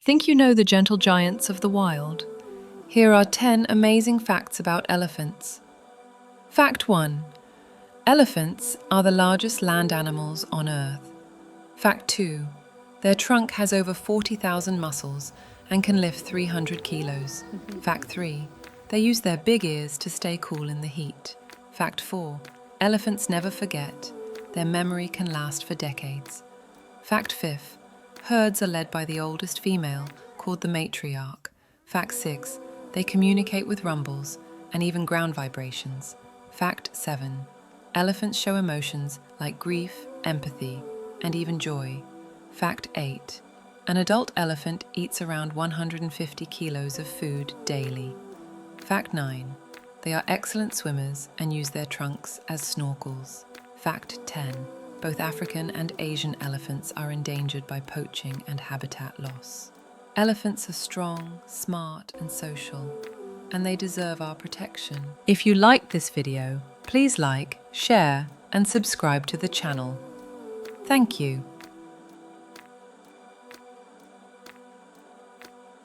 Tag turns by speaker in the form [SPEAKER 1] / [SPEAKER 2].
[SPEAKER 1] Think you know the gentle giants of the wild? Here are 10 amazing facts about elephants. Fact 1. Elephants are the largest land animals on Earth. Fact 2. Their trunk has over 40,000 muscles and can lift 300 kilos. Fact 3. They use their big ears to stay cool in the heat. Fact 4. Elephants never forget. Their memory can last for decades. Fact 5. Herds are led by the oldest female, called the matriarch. Fact 6. They communicate with rumbles and even ground vibrations. Fact 7. Elephants show emotions like grief, empathy, and even joy. Fact 8. An adult elephant eats around 150 kilos of food daily. Fact 9. They are excellent swimmers and use their trunks as snorkels. Fact 10. Both African and Asian elephants are endangered by poaching and habitat loss. Elephants are strong, smart, and social, and they deserve our protection. If you liked this video, please like, share, and subscribe to the channel. Thank you.